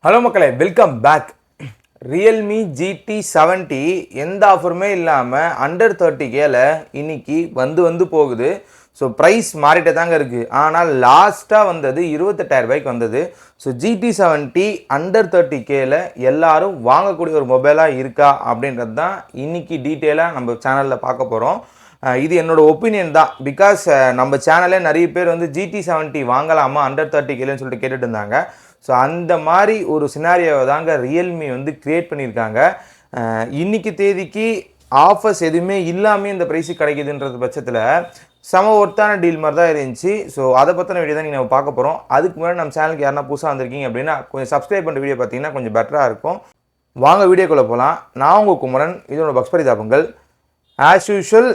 Hello மக்களே, welcome back. Realme GT70 எந்த ஆஃபருமே இல்லாமல் அண்டர் 30Kல இன்னைக்கு வந்து போகுது. ஸோ ப்ரைஸ் மாறிட்டே தாங்க இருக்குது. ஆனால் லாஸ்ட்டாக வந்தது 28,000 ரூபாய்க்கு வந்தது. ஸோ GT70 அண்டர் 30Kல எல்லாரும் வாங்கக்கூடிய ஒரு மொபைலாக இருக்கா அப்படின்றது தான் இன்னைக்கு டீட்டெயிலாக நம்ம சேனலில் பார்க்க போகிறோம். இது என்னோட ஒப்பீனியன் தான். பிகாஸ் நம்ம சேனலே நிறைய பேர் வந்து GT70 வாங்கலாமா அண்டர் 30Kலன்னு சொல்லிட்டு கேட்டுட்டு இருந்தாங்க. ஸோ அந்த மாதிரி ஒரு சினாரியோவை தாங்க ரியல்மி வந்து க்ரியேட் பண்ணியிருக்காங்க. இன்றைக்கி தேதிக்கு ஆஃபர்ஸ் எதுவுமே இல்லாமல் இந்த ப்ரைஸுக்கு கிடைக்குதுன்றது பட்சத்தில் செம ஒர்த்தான டீல் மாதிரி தான் இருந்துச்சு. ஸோ அதை பற்றின வீடியோ தான் நீங்கள் பார்க்க போகிறோம். அதுக்கு முன்னாடி நம்ம சேனலுக்கு யாருன்னா புதுசாக வந்திருக்கீங்க அப்படின்னா கொஞ்சம் சப்ஸ்கிரைப் பண்ணுற வீடியோ பார்த்தீங்கன்னா கொஞ்சம் பெட்டராக இருக்கும். வாங்க வீடியோக்குள்ளே போகலாம். நான் உங்கள் குமரன், இதோட பக்ஸ் பரிதாபங்கள். ஆஸ் யூஷுவல்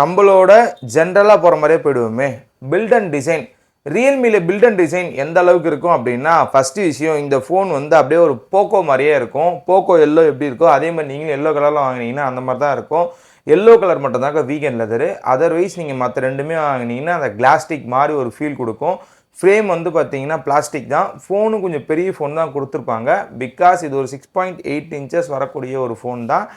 நம்மளோட ஜென்ரலாக போகிற மாதிரியே போயிடுவோமே. பில்ட் அண்ட் டிசைன், ரியல்மியில் பில்ட் அண்ட் டிசைன் எந்த அளவுக்கு இருக்கும் அப்படின்னா, ஃபஸ்ட்டு விஷயம், இந்த ஃபோன் வந்து அப்படியே ஒரு போக்கோ மாதிரியே இருக்கும். போக்கோ எல்லோ எப்படி இருக்கோ அதே மாதிரி நீங்களும் எல்லோ கலரில் வாங்கினீங்கன்னா அந்த மாதிரி தான் இருக்கும். எல்லோ கலர் மட்டும் தாங்க வீகன் லெதரு. அதர்வைஸ் நீங்கள் மற்ற ரெண்டுமே வாங்கினீங்கன்னா அந்த கிளாஸ்டிக் மாதிரி ஒரு ஃபீல் கொடுக்கும். ஃப்ரேம் வந்து பார்த்தீங்கன்னா பிளாஸ்டிக் தான். ஃபோனு கொஞ்சம் பெரிய ஃபோன் தான் கொடுத்துருப்பாங்க. பிகாஸ் இது ஒரு 6.8 இன்ச்சஸ் வரக்கூடிய ஒரு ஃபோன் தான்.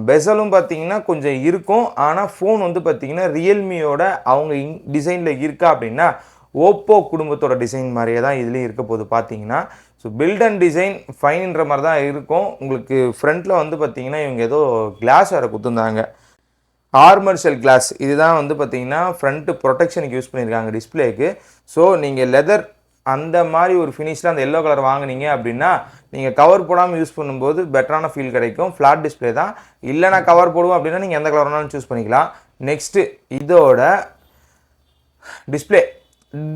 பெசலும் பார்த்தீங்கன்னா கொஞ்சம் இருக்கும். ஆனால் ஃபோன் வந்து பார்த்தீங்கன்னா ரியல்மியோட அவங்க டிசைனில் இருக்கா அப்படின்னா ஓப்போ குடும்பத்தோட டிசைன் மாதிரியே தான் இதுலேயும் இருக்க போது பார்த்தீங்கன்னா. ஸோ பில்ட் அண்ட் டிசைன் ஃபைன்ற மாதிரி தான் இருக்கும். உங்களுக்கு ஃப்ரண்ட்டில் வந்து பார்த்தீங்கன்னா இவங்க ஏதோ கிளாஸ் வேறு கொடுத்துருந்தாங்க, ஆர்மர் ஷெல் கிளாஸ். இதுதான் வந்து பார்த்தீங்கன்னா ஃப்ரண்ட்டு ப்ரொடெக்ஷனுக்கு யூஸ் பண்ணியிருக்காங்க டிஸ்பிளேக்கு. ஸோ நீங்கள் லெதர் அந்த மாதிரி ஒரு ஃபினிஷில் அந்த எல்லோ கலர் வாங்கினீங்க அப்படின்னா நீங்கள் கவர் போடாமல் யூஸ் பண்ணும்போது பெட்டரான ஃபீல் கிடைக்கும். ஃப்ளாட் டிஸ்பிளே தான். இல்லைனா கவர் போடுவோம் அப்படின்னா நீங்கள் எந்த கலர் வேணாலும் சூஸ் பண்ணிக்கலாம். நெக்ஸ்ட்டு இதோட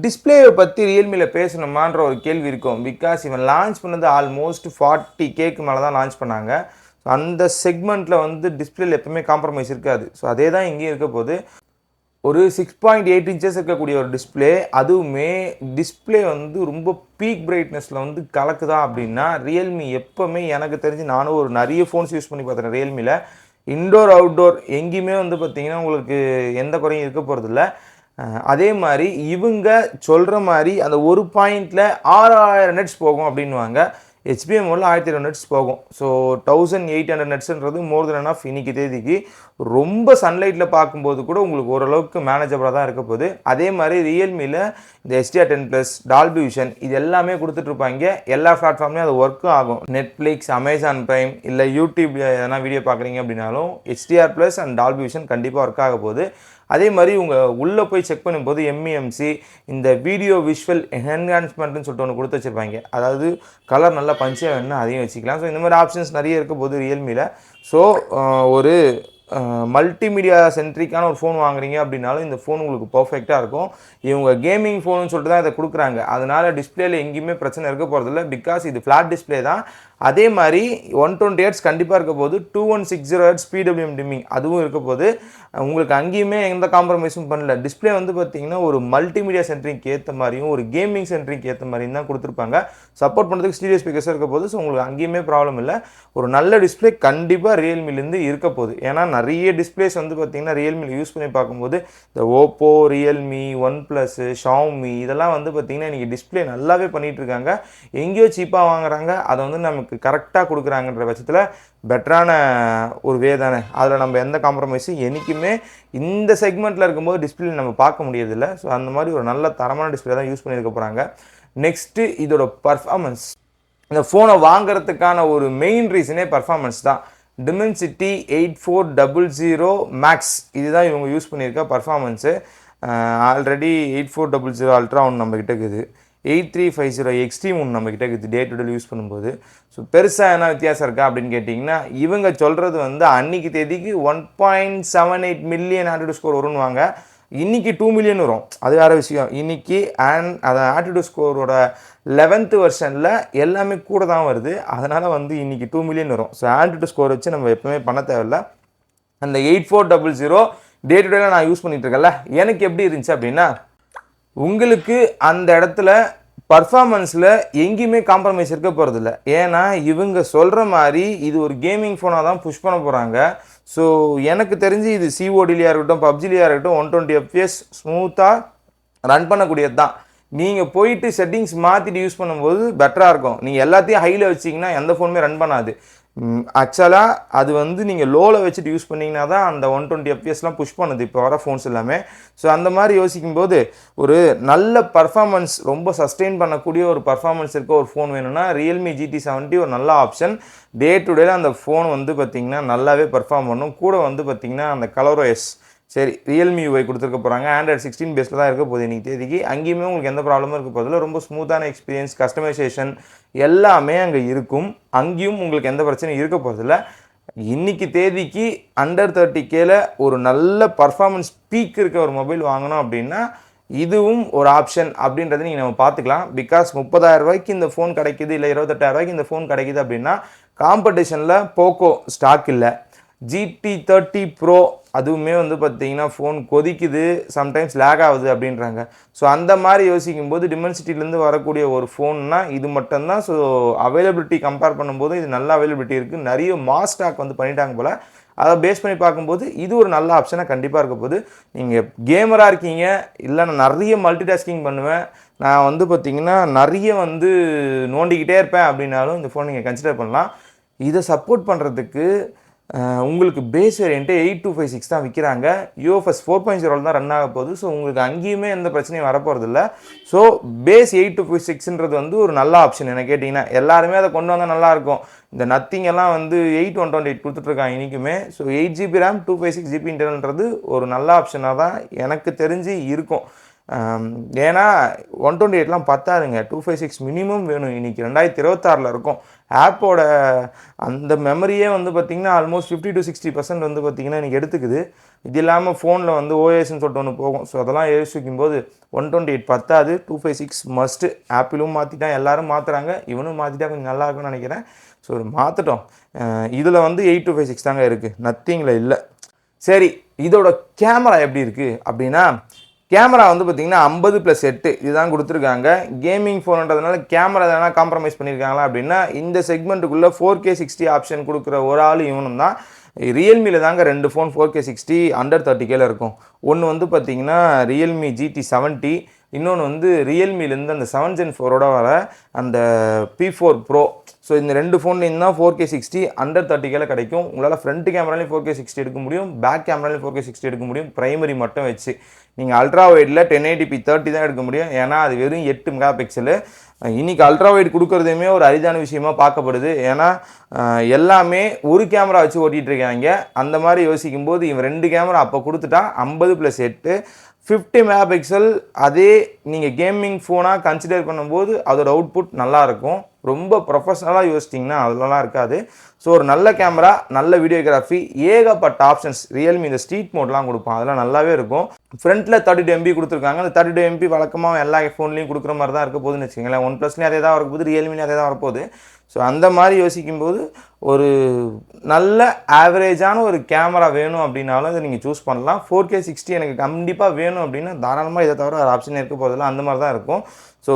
டிஸ்பிளேவை பற்றி ரியல்மியில் பேசணுமான்ற ஒரு கேள்வி இருக்கும். பிகாஸ் இவன் லான்ச் பண்ணது ஆல்மோஸ்ட் 40Kக்கு மேலே தான் லான்ச் பண்ணாங்க. ஸோ அந்த செக்மெண்ட்டில் வந்து டிஸ்பிளேல எப்பவுமே காம்ப்ரமைஸ் இருக்காது. ஸோ அதே தான் இங்கேயும் இருக்க போது. ஒரு 6.8 இன்ச்சஸ் இருக்கக்கூடிய ஒரு டிஸ்பிளே, அதுவுமே டிஸ்பிளே வந்து ரொம்ப பீக் பிரைட்னஸில் வந்து கலக்குதா அப்படின்னா ரியல்மி எப்போவுமே எனக்கு தெரிஞ்சு நானும் ஒரு நிறைய ஃபோன்ஸ் யூஸ் பண்ணி பார்த்தேன் ரியல்மியில். இன்டோர் அவுட்டோர் எங்கேயுமே வந்து பார்த்திங்கன்னா உங்களுக்கு எந்த குறையும் இருக்க போகிறதில்ல. அதே மாதிரி இவங்க சொல்கிற மாதிரி அந்த ஒரு பாயிண்டில் 6000 நெட்ஸ் போகும் அப்படின்வாங்க. HBM மோடில் 1200 நெட்ஸ் போகும். ஸோ 1800 நெட்ஸ்ன்றது மோர் தென் எனஃப் இன்னைக்கு தேதிக்கு. ரொம்ப சன்லைட்டில் பார்க்கும்போது கூட உங்களுக்கு ஓரளவுக்கு மேனேஜபிளாக தான் இருக்க போகுது. அதே மாதிரி ரியல்மியில் இந்த HDR10+, டால்பி விஷன் இது எல்லாமே கொடுத்துட்ருப்பாங்க. எல்லா பிளாட்ஃபார்ம்லேயும் அது ஒர்க்கும் ஆகும். நெட்ஃப்ளிக்ஸ், அமேசான் பிரைம், இல்லை யூடியூப்பில் எதனா வீடியோ பார்க்குறீங்க அப்படின்னாலும் HDR+ அண்ட் டால்பி விஷன் கண்டிப்பாக ஒர்க் ஆக போகுது. அதே மாதிரி உங்கள் உள்ளே போய் செக் பண்ணும்போது MEMC, இந்த வீடியோ விஷுவல் என்ஹான்ஸ்மெண்ட்னு சொல்லிட்டு ஒன்று கொடுத்து வச்சுருப்பாங்க. அதாவது கலர் நல்லா பஞ்சியாக வேணும்னா அதையும் வச்சுக்கலாம். ஸோ இந்த மாதிரி ஆப்ஷன்ஸ் நிறைய இருக்க போது ரியல்மியில். ஸோ ஒரு மல்டிமீடியா சென்ட்ரிக்கான ஒரு ஃபோன் வாங்குறீங்க அப்படின்னாலும் இந்த ஃபோன் உங்களுக்கு பர்ஃபெக்டாக இருக்கும். இவங்க கேமிங் ஃபோனுன்னு சொல்லிட்டு தான் இதை கொடுக்குறாங்க. அதனால் டிஸ்பிளேல எங்கேயுமே பிரச்சனை இருக்க போகிறதில்ல. பிகாஸ் இது ஃப்ளாட் டிஸ்பிளே தான். அதே மாதிரி 120 Hz கண்டிப்பாக இருக்க போது. 2160 Hz PWM டிம்மிங் அதுவும் இருக்க போது. உங்களுக்கு அங்கேயுமே எந்த காம்ப்ரமைஸும் பண்ணல. டிஸ்பிளே வந்து பார்த்தீங்கன்னா ஒரு மல்டிமீடியா சென்ட்ரிக் ஏற்ற மாதிரியும் ஒரு கேமிங் சென்ட்ரிக் ஏற்ற மாதிரியும் தான் கொடுத்துருப்பாங்க. சப்போர்ட் பண்ணுறதுக்கு ஸ்டீரியோ ஸ்பீக்கர்ஸாக இருக்க போது. ஸோ உங்களுக்கு அங்கேயுமே ப்ராப்ளம் இல்லை. ஒரு நல்ல டிஸ்பிளே கண்டிப்பாக ரியல்மிலேருந்து இருக்க போகுது. ஏன்னா நிறைய டிஸ்பிளேஸ் வந்து பார்த்தீங்கன்னா ரியல்மியில் யூஸ் பண்ணி பார்க்கும்போது இந்த ஓப்போ, ரியல்மி, OnePlus, ஷாமி இதெல்லாம் வந்து பார்த்தீங்கன்னா இன்றைக்கி டிஸ்பிளே நல்லாவே பண்ணிகிட்டு இருக்காங்க. எங்கேயோ சீப்பாக வாங்குறாங்க, அதை வந்து நமக்கு கரெக்டாக கொடுக்குறாங்கன்ற பட்சத்தில் பெட்டரான ஒரு வே தானே. அதில் நம்ம எந்த காம்ப்ரமைஸும் என்றைக்குமே இந்த செக்மெண்ட்டில் இருக்கும்போது டிஸ்பிளே நம்ம பார்க்க முடியறதில்ல. ஸோ அந்த மாதிரி ஒரு நல்ல தரமான டிஸ்பிளே தான் யூஸ் பண்ணியிருக்க போகிறாங்க. நெக்ஸ்ட்டு இதோட பர்ஃபார்மன்ஸ். இந்த ஃபோனை வாங்குறதுக்கான ஒரு மெயின் ரீசனே பர்ஃபார்மன்ஸ் தான். Dimensity 8400 மேக்ஸ் இதுதான் இவங்க யூஸ் பண்ணியிருக்க பர்ஃபார்மன்ஸு. ஆல்ரெடி 8400 அல்ட்ரா ஒன்று நம்மக்கிட்ட இருக்குது. 8350 எக்ஸ்ட்ரீம் ஒன்று நம்மக்கிட்ட இருக்குது டே டு டே யூஸ் பண்ணும்போது. ஸோ பெருசாக என்ன வித்தியாசம் இருக்கா அப்படின்னு கேட்டிங்கன்னா, இவங்க சொல்கிறது வந்து அன்றைக்கி தேதிக்கு 1.78 மில்லியன் ஆட்டிடியூட் ஸ்கோர் வரும்னு வாங்க. இன்றைக்கி 2 மில்லியன் வரும். அது வேறு விஷயம். இன்றைக்கி அந்த ஆட்டிடியூட் ஸ்கோரோட 11th வெர்ஷனில் எல்லாமே கூட தான் வருது. அதனால் வந்து இன்றைக்கி 2 மில்லியன் வரும். ஸோ ஆட்டிடியூட் ஸ்கோர் வச்சு நம்ம எப்போவுமே பண்ண தேவையில்லை. அந்த 8400 டே டு டேல நான் யூஸ் பண்ணிகிட்ருக்கேன்ல, எனக்கு எப்படி இருந்துச்சு அப்படின்னா, உங்களுக்கு அந்த இடத்துல பர்ஃபார்மன்ஸில் எங்கேயுமே காம்ப்ரமைஸ் இருக்க போகிறதில்ல. ஏன்னா இவங்க சொல்கிற மாதிரி இது ஒரு கேமிங் ஃபோனாக தான் புஷ் பண்ண போகிறாங்க. ஸோ எனக்கு தெரிஞ்சு இது CODலையாக இருக்கட்டும், PUBGலையாக இருக்கட்டும் 120 FPS ஸ்மூத்தாக ரன் பண்ணக்கூடியது தான். நீங்கள் போயிட்டு செட்டிங்ஸ் மாற்றிட்டு யூஸ் பண்ணும்போது பெட்டராக இருக்கும். நீங்கள் எல்லாத்தையும் ஹையில் வச்சிங்கன்னா எந்த ஃபோனுமே ரன் பண்ணாது. ஆக்சுவலாக அது வந்து நீங்கள் லோவில் வச்சுட்டு யூஸ் பண்ணிங்கன்னா தான் அந்த 120 FPS புஷ் பண்ணுது இப்போ வர ஃபோன்ஸ் எல்லாமே. ஸோ அந்த மாதிரி யோசிக்கும்போது ஒரு நல்ல பர்ஃபார்மன்ஸ், ரொம்ப சஸ்டெயின் பண்ணக்கூடிய ஒரு பர்ஃபார்மன்ஸ் இருக்க ஒரு ஃபோன் வேணும்னா ரியல்மி GT70 ஒரு நல்ல ஆப்ஷன். டே டு டேல அந்த ஃபோன் வந்து பார்த்திங்கன்னா நல்லாவே பர்ஃபார்ம் பண்ணும். கூட வந்து பார்த்திங்கன்னா அந்த ColorOS சரி ரியல்மி UI கொடுத்துருக்க போகிறாங்க. ஆண்ட்ராய்டு 16 பேஸில் தான் இருக்க போகுது இன்றைக்கி தேதிக்கு. அங்கேயுமே உங்களுக்கு எந்த ப்ராப்ளமும் இருக்க போதில்லை. ரொம்ப ஸ்மூத்தான எக்ஸ்பீரியன்ஸ், கஸ்டமைசேஷன் எல்லாமே அங்கே இருக்கும். அங்கேயும் உங்களுக்கு எந்த பிரச்சனையும் இருக்க போகிறதில்ல. இன்றைக்கி தேதிக்கு அண்டர் 30Kல ஒரு நல்ல பர்ஃபார்மன்ஸ் பீக் இருக்க ஒரு மொபைல் வாங்கணும் அப்படின்னா இதுவும் ஒரு ஆப்ஷன் அப்படின்றத நீங்கள் நம்ம பார்த்துக்கலாம். பிகாஸ் 30,000 ரூபாய்க்கு இந்த ஃபோன் கிடைக்கிது, இல்லை 28,000 ரூபாய்க்கு இந்த ஃபோன் கிடைக்கிது அப்படின்னா காம்படிஷனில் போக்கோ ஸ்டாக் இல்லை. GT30 Pro அதுவுமே வந்து பார்த்திங்கன்னா ஃபோன் கொதிக்குது, சம்டைம்ஸ் லேக் ஆகுது அப்படின்றாங்க. ஸோ அந்த மாதிரி யோசிக்கும்போது டிமென்சிட்டிலேருந்து வரக்கூடிய ஒரு ஃபோன்னா இது மட்டும்தான். ஸோ அவைலபிலிட்டி கம்பேர் பண்ணும்போது இது நல்ல அவைலபிலிட்டி இருக்குது. நிறைய மாஸ் ஸ்டாக் வந்து பண்ணிட்டாங்க போல். அதை பேஸ் பண்ணி பார்க்கும்போது இது ஒரு நல்ல ஆப்ஷனாக கண்டிப்பாக இருக்க போது. நீங்கள் கேமராக இருக்கீங்க, இல்லை நான் நிறைய மல்டி டாஸ்கிங் பண்ணுவேன், நான் வந்து பார்த்திங்கன்னா நிறைய வந்து நோண்டிக்கிட்டே இருப்பேன் அப்படின்னாலும் இந்த ஃபோன் நீங்கள் கன்சிடர் பண்ணலாம். இதை சப்போர்ட் பண்ணுறதுக்கு உங்களுக்கு பேஸ் வேரியண்ட்டு 8256 தான் விற்கிறாங்க. UFS 4.0 தான் ரன் ஆக போகுது. ஸோ உங்களுக்கு அங்கேயுமே எந்த பிரச்சனையும் வரப்போகிறதில்ல. ஸோ பேஸ் 8256ன்றது வந்து ஒரு நல்ல ஆப்ஷன் என்ன கேட்டிங்கன்னா. எல்லாருமே அதை கொண்டு வந்தால் நல்லாயிருக்கும். இந்த நத்திங் எல்லாம் வந்து 8128 கொடுத்துட்ருக்காங்க இன்றைக்குமே. ஸோ 8GB RAM 256GB இன்டர்னல்ன்றது ஒரு நல்ல ஆப்ஷனாக தான் எனக்கு தெரிஞ்சு இருக்கும். ஏன்னா 128லாம் பத்தாதுங்க, 256 மினிமம் வேணும். இன்றைக்கி 2026 இருக்கும். ஆப்போட அந்த மெமரியே வந்து பார்த்திங்கன்னா ஆல்மோஸ்ட் 50 to 60% வந்து பார்த்திங்கன்னா இன்றைக்கி எடுத்துக்குது. இது இல்லாமல் ஃபோனில் வந்து ஓஎஸ்ன்னு சொல்லிட்டு ஒன்று போகும். ஸோ அதெல்லாம் யோசிக்கும்போது 128 பத்தாது, 256 மஸ்ட்டு. ஆப்பிளும் மாற்றிட்டா, எல்லோரும் மாற்றுறாங்க, இவனும் மாற்றிட்டா கொஞ்சம் நல்லா இருக்கும்னு நினைக்கிறேன். ஸோ மாற்றட்டும். இதில் வந்து 8256 தாங்க இருக்குது, நத்திங்கில் இல்லை. சரி, இதோட கேமரா எப்படி இருக்குது அப்படின்னா, கேமரா வந்து பார்த்திங்கன்னா 50+8 இதுதான் கொடுத்துருக்காங்க. கேமிங் ஃபோனுன்றதுனால கேமரா எதனா காம்ப்ரமைஸ் பண்ணியிருக்காங்களா அப்படின்னா இந்த செக்மெண்ட்டுக்குள்ளே 4K 60 ஆப்ஷன் கொடுக்குற ஒரு ஆள் இவனும் தான். ரியல்மியில் தாங்க 2 ஃபோன் 4K 60 அண்டர் 30Kல இருக்கும். ஒன்று வந்து பார்த்திங்கன்னா ரியல்மி GT70, இன்னொன்று வந்து ரியல்மிலேருந்து அந்த 7 Gen 4ஓட வர அந்த P4 Pro. ஸோ இந்த 2 ஃபோன்லேயும் தான் 4K 60 அண்டர் 30Kல கிடைக்கும். உங்களால் ஃப்ரண்ட் கேமராலையும் 4K 60 எடுக்க முடியும், பேக் கேமராலையும் 4K 60 எடுக்க முடியும். ப்ரைமரி மட்டும் வச்சு நீங்கள் அல்ட்ரா வைடில் 1080p 30 தான் எடுக்க முடியும். ஏன்னா அது வெறும் 8 மெகா பிக்சலு. இன்றைக்கி அல்ட்ரா வைட் கொடுக்குறதுமே ஒரு அரிதான விஷயமாக பார்க்கப்படுது. ஏன்னா எல்லாமே ஒரு கேமரா வச்சு ஓட்டிகிட்டு இருக்காங்க. அந்த மாதிரி யோசிக்கும்போது இவன் 2 கேமரா அப்போ கொடுத்துட்டா 50+8 50 மெகா பிக்சல். அதே நீங்கள் கேமிங் ஃபோனாக கன்சிடர் பண்ணும்போது அதோட அவுட்புட் நல்லாயிருக்கும். ரொம்ப ப்ரொஃபஷ்னலாக யோசிச்சிங்கன்னா அதெல்லாம் இருக்காது. ஸோ ஒரு நல்ல கேமரா, நல்ல வீடியோகிராஃபி, ஏகப்பட்ட ஆப்ஷன்ஸ். ரியல்மி இந்த ஸ்ட்ரீட் மோட்லாம் கொடுப்பான், அதெல்லாம் நல்லாவே இருக்கும். ஃப்ரண்ட்டில் 32 MB கொடுத்துருக்காங்க. அந்த 32 MB வழக்கமாக எல்லா ஃபோன்லேயும் கொடுக்குற மாதிரி தான் இருக்க போகுதுன்னு வச்சுக்கோங்களேன். OnePlusலேயும் அதே தான் வரப்போகுது, ரியல்மிலையும் அதே தான் வரப்போகுது. ஸோ அந்த மாதிரி யோசிக்கும்போது ஒரு நல்ல ஆவரேஜான ஒரு கேமரா வேணும் அப்படின்னாலும் இதை நீங்கள் சூஸ் பண்ணலாம். 4K 60 எனக்கு கண்டிப்பாக வேணும் அப்படின்னா தாராளமாக இதை தவிர ஒரு ஆப்ஷன் இருக்க போதில்ல, அந்த மாதிரி தான் இருக்கும். ஸோ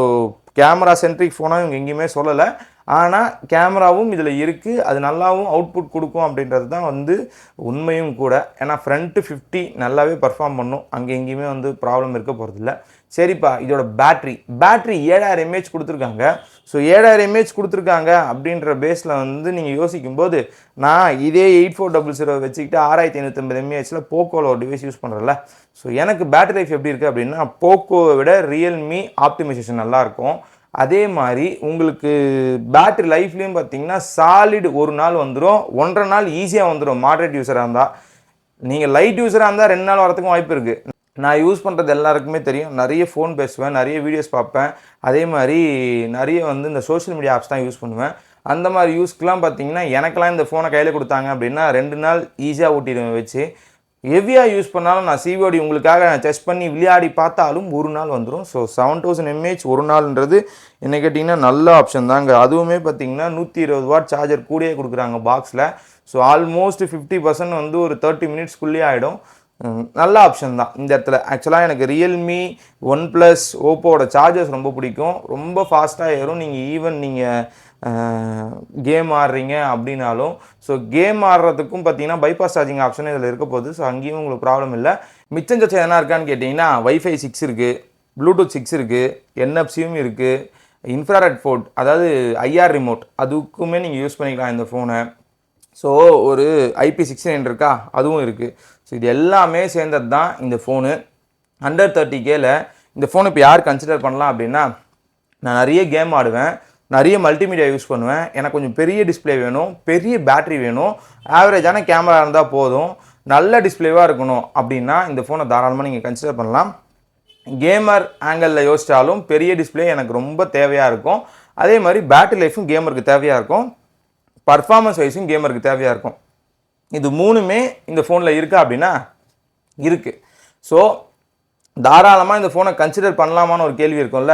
கேமரா சென்ட்ரிக் ஃபோனாக இவங்க எங்கேயுமே சொல்லலை. ஆனால் கேமராவும் இதில் இருக்குது, அது நல்லாவும் அவுட்புட் கொடுக்கும் அப்படின்றது தான் வந்து உண்மையும் கூட. ஏன்னா ஃப்ரண்ட்டு 50 நல்லாவே பர்ஃபார்ம் பண்ணும், அங்கே எங்கேயுமே வந்து ப்ராப்ளம் இருக்க போகிறதில்ல. சரிப்பா, இதோட பேட்ரி 7000 mAh கொடுத்துருக்காங்க. ஸோ 7000 mAh கொடுத்துருக்காங்க அப்படின்ற பேஸில் வந்து நீங்கள் யோசிக்கும்போது நான் இதே 8400 வச்சுக்கிட்டு 6550 mAhல போக்கோவில் ஒரு டிவைஸ் யூஸ் பண்ணுறேன்ல. ஸோ எனக்கு பேட்டரி லைஃப் எப்படி இருக்குது அப்படின்னா போக்கோவை விட ரியல்மி ஆப்டிமைசேஷன் நல்லாயிருக்கும். அதே மாதிரி உங்களுக்கு பேட்டரி லைஃப்லேயும் பார்த்தீங்கன்னா சாலிட் ஒரு நாள் வந்துடும், 1.5 நாள் ஈஸியாக வந்துடும். மாடரேட் யூஸராக இருந்தால், நீங்கள் லைட் யூஸராக இருந்தால் 2 நாள் வரத்துக்கும் வாய்ப்பு இருக்குது. நான் யூஸ் பண்ணுறது எல்லாருக்குமே தெரியும், நிறைய ஃபோன் பேசுவேன், நிறைய வீடியோஸ் பார்ப்பேன், அதே மாதிரி நிறைய வந்து இந்த சோஷியல் மீடியா ஆப்ஸ் தான் யூஸ் பண்ணுவேன். அந்த மாதிரி யூஸ்க்கெலாம் பார்த்தீங்கன்னா எனக்கெல்லாம் இந்த ஃபோனை கையில் கொடுத்தாங்க அப்படின்னா 2 நாள் ஈஸியாக ஓட்டிடுவேன் வச்சு. ஹெவியாக யூஸ் பண்ணாலும் நான் சிஓடி உங்களுக்காக நான் டெஸ்ட் பண்ணி விளையாடி பார்த்தாலும் ஒரு நாள் வந்துடும். ஸோ 7000 mAh ஒரு நாள்ன்றது என்ன கேட்டிங்கன்னா நல்ல ஆப்ஷன் தாங்க. அதுவுமே பார்த்திங்கன்னா 120 வாட் சார்ஜர் கூடயே கொடுக்குறாங்க பாக்ஸில். ஸோ ஆல்மோஸ்ட் 50% வந்து ஒரு 30 மினிட்ஸ்க்குள்ளேயே ஆகிடும். நல்ல ஆப்ஷன் தான் இந்த இடத்துல. ஆக்சுவலாக எனக்கு ரியல்மி, OnePlus, ஓப்போவோட சார்ஜர்ஸ் ரொம்ப பிடிக்கும், ரொம்ப ஃபாஸ்ட்டாக ஏறும். நீங்கள் ஈவன் நீங்கள் கேம் ஆடுறீங்க அப்படின்னாலும், ஸோ கேம் ஆடுறதுக்கும் பார்த்தீங்கன்னா பைபாஸ் சார்ஜிங் ஆப்ஷன் இதில் இருக்க போகுது. ஸோ அங்கேயும் உங்களுக்கு ப்ராப்ளம் இல்லை. மிச்சம் சச்சம் எதனா இருக்கான்னு கேட்டிங்கன்னா Wi-Fi 6 இருக்குது, ப்ளூடூத் 6 இருக்குது, என்எஃப்சியும் இருக்குது, இன்ஃப்ராரெட் போர்ட் அதாவது ஐஆர் ரிமோட் அதுக்குமே நீங்கள் யூஸ் பண்ணிக்கலாம் இந்த ஃபோனை. ஸோ ஒரு IP69 இருக்கா அதுவும் இருக்குது. ஸோ இது எல்லாமே சேர்ந்தது தான் இந்த ஃபோனு. அண்டர் 30Kல இந்த ஃபோன் இப்போ யார் கன்சிடர் பண்ணலாம் அப்படின்னா, நான் நிறைய கேம் ஆடுவேன், நிறைய மல்டிமீடியா யூஸ் பண்ணுவேன், எனக்கு கொஞ்சம் பெரிய டிஸ்பிளே வேணும், பெரிய பேட்ரி வேணும், ஆவரேஜான கேமரா இருந்தால் போதும், நல்ல டிஸ்பிளேவாக இருக்கணும் அப்படின்னா இந்த ஃபோனை தாராளமாக நீங்கள் கன்சிடர் பண்ணலாம். கேமர் ஆங்கிளில் யோசித்தாலும் பெரிய டிஸ்பிளே எனக்கு ரொம்ப தேவையாக இருக்கும். அதே மாதிரி பேட்டரி லைஃபும் கேமருக்கு தேவையாக இருக்கும், பர்ஃபார்மன்ஸ் வைஸும் கேமருக்கு தேவையாக இருக்கும். இது மூணுமே இந்த ஃபோனில் இருக்கா அப்படின்னா இருக்குது. ஸோ தாராளமாக இந்த ஃபோனை கன்சிடர் பண்ணலாமான்னு ஒரு கேள்வி இருக்கும்ல,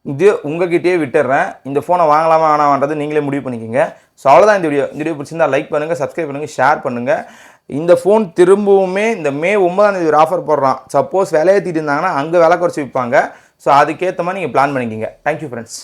இது உங்ககிட்டயே விட்டுடுறேன். இந்த ஃபோனை வாங்கலாமா வேணாமான்றது நீங்களே முடிவு பண்ணிக்கோங்க. ஸோ அவ்வளோதான் இந்த வீடியோ பிடிச்சிருந்தா லைக் பண்ணுங்கள், சப்ஸ்கிரைப் பண்ணுங்கள், ஷேர் பண்ணுங்கள். இந்த ஃபோன் திரும்பவுமே இந்த மே 9 ஒரு ஆஃபர் போடுறான். சப்போஸ் விலை ஏற்றிட்டு இருந்தாங்கன்னா அங்கே விலை குறைச்சி விற்பாங்க. ஸோ அதுக்கேற்ற மாதிரி நீங்கள் பிளான் பண்ணிக்கிங்க. Thank you friends.